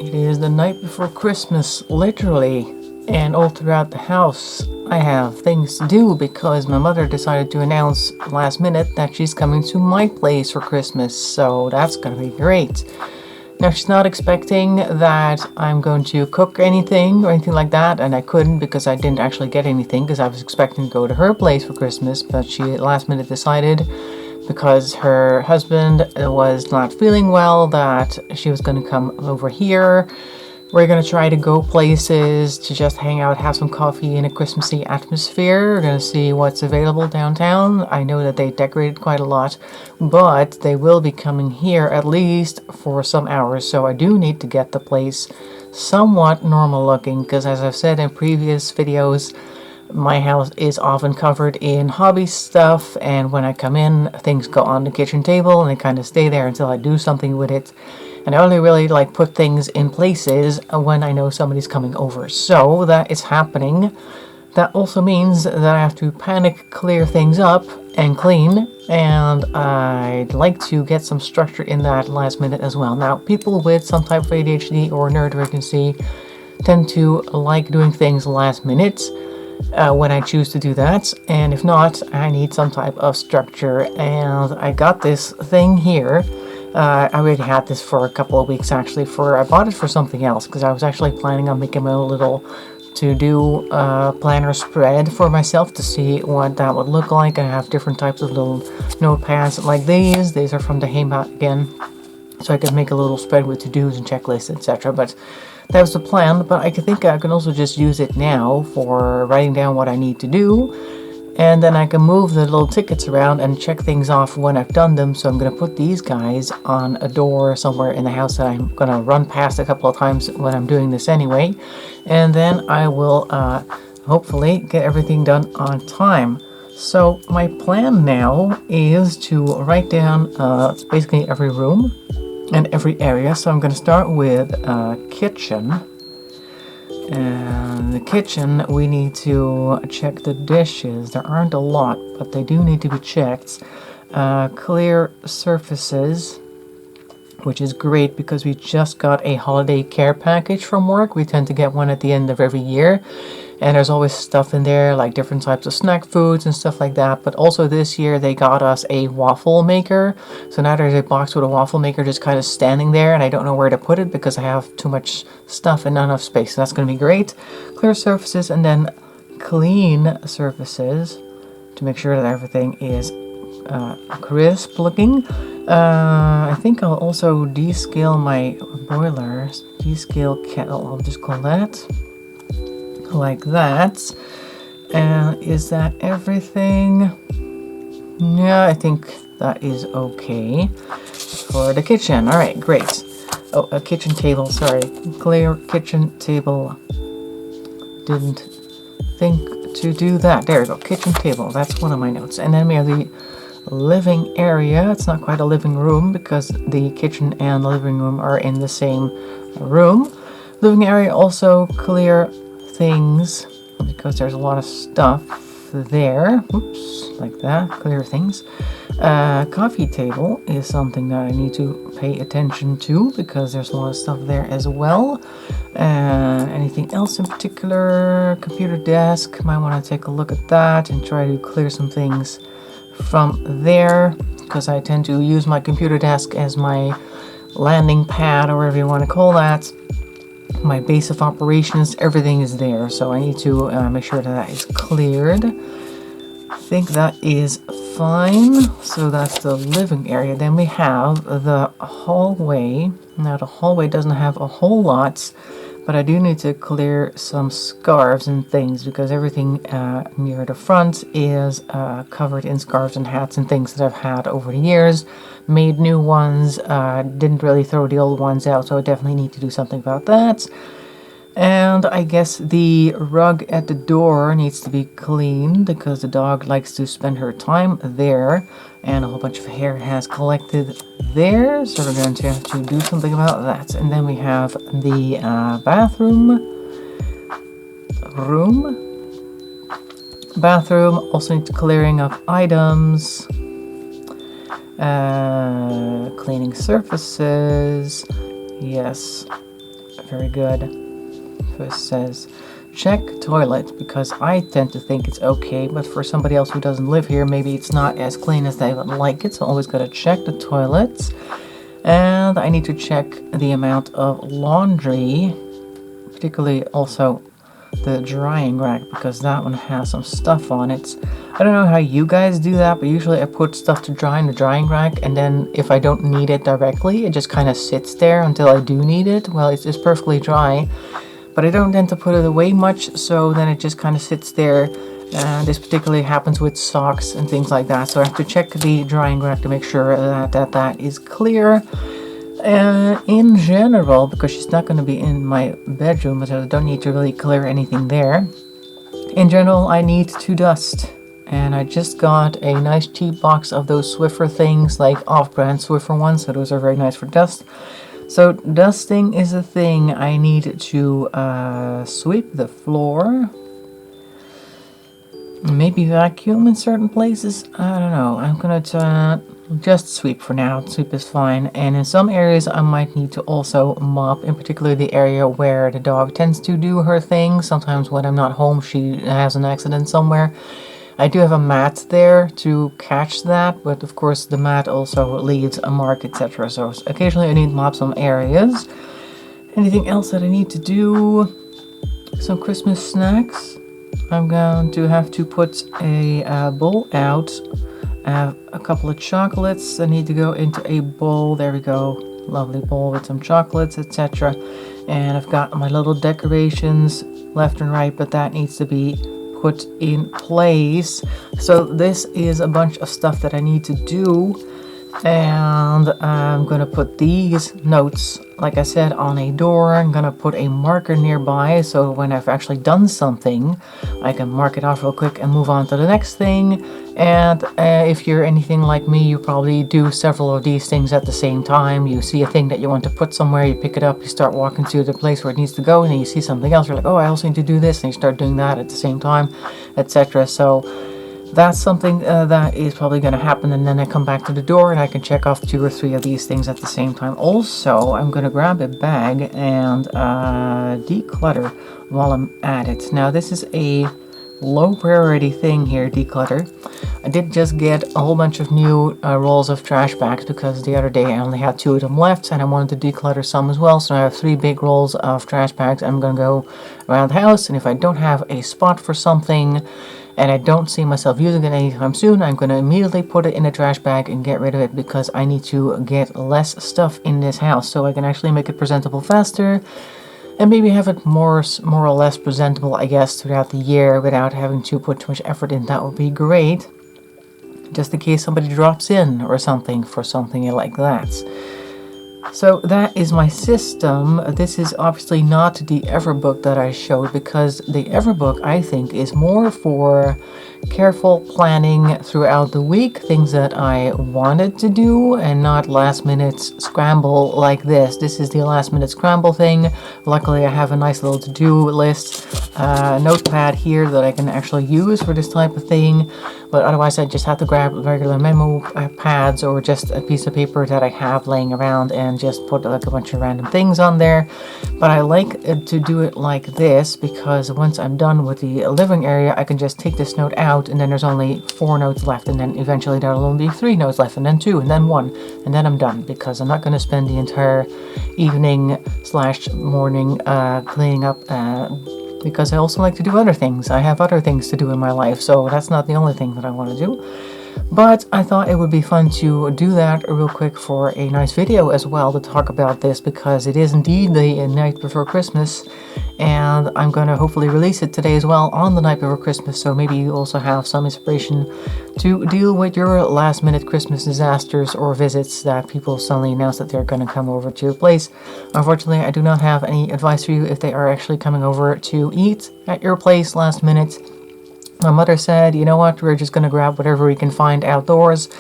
It is the night before Christmas, literally, and all throughout the house I have things to do because my mother decided to announce last minute that she's coming to my place for Christmas, so that's gonna be great. Now, she's not expecting that I'm going to cook anything or anything like that, and I couldn't because I didn't actually get anything because I was expecting to go to her place for Christmas, but she last minute decided because her husband was not feeling well that she was going to come over here. We're going to try to go places to just hang out, have some coffee in a Christmassy atmosphere. We're going to see what's available downtown. I know that they decorated quite a lot, but they will be coming here at least for some hours. So I do need to get the place somewhat normal looking because, as I've said in previous videos, my house is often covered in hobby stuff, and when I come in, things go on the kitchen table and they kind of stay there until I do something with it. And I only really put things in places when I know somebody's coming over. So that is happening. That also means that I have to panic clear things up and clean, and I'd like to get some structure in that last minute as well. Now, people with some type of ADHD or neurodivergence tend to like doing things last minute. When I choose to do that, and if not, I need some type of structure, and I got this thing here. I already had this for a couple of weeks actually. I bought it for something else because I was actually planning on making my own little to-do planner spread for myself to see what that would look like. I have different types of little notepads like these. These are from the Heimat again, so I could make a little spread with to-dos and checklists, etc. But that was the plan, but I think I can also just use it now for writing down what I need to do, and then I can move the little tickets around and check things off when I've done them. So I'm going to put these guys on a door somewhere in the house that I'm going to run past a couple of times when I'm doing this anyway, and then I will hopefully get everything done on time. So my plan now is to write down basically every room and every area. So I'm going to start with kitchen. And the kitchen, we need to check the dishes. There aren't a lot, but they do need to be checked. Clear surfaces, which is great because we just got a holiday care package from work. We tend to get one at the end of every year. And there's always stuff in there, like different types of snack foods and stuff like that. But also this year they got us a waffle maker. So now there's a box with a waffle maker just kind of standing there, and I don't know where to put it because I have too much stuff and not enough space. So that's going to be great. Clear surfaces, and then clean surfaces to make sure that everything is crisp looking. I think I'll also descale my boiler. Descale kettle, I'll just call that. Like that. And is that everything? Yeah, I think that is okay for the kitchen. All right, great. Oh, a kitchen table, sorry. Clear kitchen table. Didn't think to do that. There we go, kitchen table. That's one of my notes. And then we have the living area. It's not quite a living room because the kitchen and the living room are in the same room. Living area, also clear things because there's a lot of stuff there. Oops, like that. Clear things. Coffee table is something that I need to pay attention to because there's a lot of stuff there as well. Anything else in particular? Computer desk. Might want to take a look at that and try to clear some things from there because I tend to use my computer desk as my landing pad, or whatever you want to call that. My base of operations, everything is there, so I need to make sure that is cleared. I think that is fine. So that's the living area. Then we have the hallway. Now the hallway doesn't have a whole lot, but I do need to clear some scarves and things because everything near the front is covered in scarves and hats and things that I've had over the years. Made new ones, didn't really throw the old ones out, so I definitely need to do something about that. And I guess the rug at the door needs to be cleaned because the dog likes to spend her time there, and a whole bunch of hair has collected there, so we're going to have to do something about that. And then we have the bathroom also needs clearing of items. Cleaning surfaces, yes. Very good. First says, check toilet, because I tend to think it's okay, but for somebody else who doesn't live here, maybe it's not as clean as they would like it, so always gotta check the toilets. And I need to check the amount of laundry, particularly also the drying rack, because that one has some stuff on it. I don't know how you guys do that, but usually I put stuff to dry in the drying rack, and then if I don't need it directly, it just kind of sits there until I do need it. Well, it's perfectly dry, but I don't tend to put it away much, so then it just kind of sits there. This particularly happens with socks and things like that, so I have to check the drying rack to make sure that is clear. In general, because she's not going to be in my bedroom, so I don't need to really clear anything there. In general, I need to dust, and I just got a nice cheap box of those Swiffer things, like off-brand Swiffer ones, so those are very nice for dust. So dusting is a thing. I need to sweep the floor, maybe vacuum in certain places. I don't know. I'm gonna just sweep for now. Sweep is fine. And in some areas I might need to also mop, in particular the area where the dog tends to do her thing. Sometimes when I'm not home, she has an accident somewhere. I do have a mat there to catch that, but of course the mat also leaves a mark, etc. So occasionally I need to mop some areas. Anything else that I need to do? Some Christmas snacks. I'm going to have to put a bowl out. I have a couple of chocolates that need to go into a bowl. There we go. Lovely bowl with some chocolates, etc. And I've got my little decorations left and right, but that needs to be put in place. So this is a bunch of stuff that I need to do. And I'm gonna put these notes, like I said, on a door. I'm gonna put a marker nearby, so when I've actually done something, I can mark it off real quick and move on to the next thing. And if you're anything like me, you probably do several of these things at the same time. You see a thing that you want to put somewhere, you pick it up, you start walking to the place where it needs to go, and then you see something else, you're like, oh, I also need to do this, and you start doing that at the same time, etc. So that's something that is probably going to happen, and then I come back to the door and I can check off 2 or 3 of these things at the same time. Also, I'm going to grab a bag and declutter while I'm at it. Now, this is a low priority thing here, declutter. I did just get a whole bunch of new rolls of trash bags, because the other day I only had 2 of them left and I wanted to declutter some as well. So I have 3 big rolls of trash bags. I'm going to go around the house, and if I don't have a spot for something and I don't see myself using it anytime soon, I'm going to immediately put it in a trash bag and get rid of it, because I need to get less stuff in this house so I can actually make it presentable faster, and maybe have it more or less presentable, I guess, throughout the year without having to put too much effort in. That would be great, just in case somebody drops in or something for something like that. So that is my system. This is obviously not the Everbook that I showed, because the Everbook, I think, is more for careful planning throughout the week, things that I wanted to do, and not last minute scramble like this. This is the last minute scramble thing. Luckily I have a nice little to-do list notepad here that I can actually use for this type of thing, but otherwise I just have to grab regular memo pads or just a piece of paper that I have laying around and just put like a bunch of random things on there. But I like to do it like this, because once I'm done with the living area, I can just take this note out, and then there's only 4 notes left, and then eventually there will only be 3 notes left, and then 2, and then 1, and then I'm done, because I'm not going to spend the entire evening / morning cleaning up, because I also like to do other things. I have other things to do in my life, so that's not the only thing that I want to do. But I thought it would be fun to do that real quick for a nice video as well, to talk about this, because it is indeed the night before Christmas, and I'm going to hopefully release it today as well on the night before Christmas, so maybe you also have some inspiration to deal with your last minute Christmas disasters or visits that people suddenly announce that they're going to come over to your place. Unfortunately, I do not have any advice for you if they are actually coming over to eat at your place last minute. My mother said, you know what, we're just going to grab whatever we can find outdoors,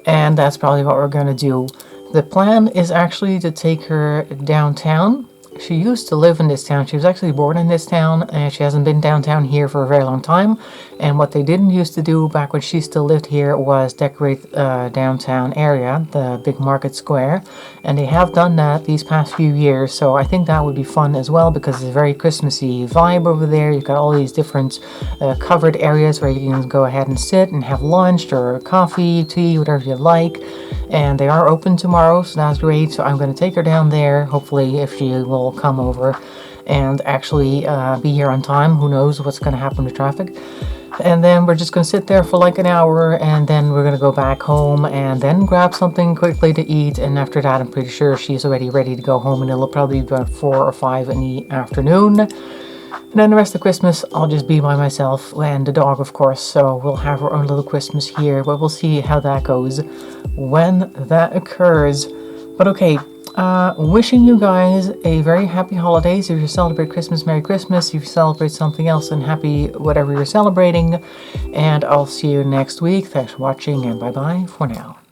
and that's probably what we're going to do. The plan is actually to take her downtown. She used to live in this town. She was actually born in this town, and she hasn't been downtown here for a very long time. And what they didn't used to do back when she still lived here was decorate downtown area, the big market square. And they have done that these past few years, so I think that would be fun as well, because it's a very Christmassy vibe over there. You've got all these different covered areas where you can go ahead and sit and have lunch or coffee, tea, whatever you like. And they are open tomorrow, so that's great. So I'm going to take her down there, hopefully, if she will come over and actually be here on time. Who knows what's going to happen with traffic. And then we're just going to sit there for like an hour, and then we're going to go back home and then grab something quickly to eat. And after that, I'm pretty sure she's already ready to go home, and it'll probably be about 4 or 5 in the afternoon. And then the rest of Christmas, I'll just be by myself and the dog, of course. So we'll have our own little Christmas here, but we'll see how that goes when that occurs. But okay, wishing you guys a very happy holidays. If you celebrate Christmas, Merry Christmas. If you celebrate something else, then happy whatever you're celebrating. And I'll see you next week. Thanks for watching, and bye-bye for now.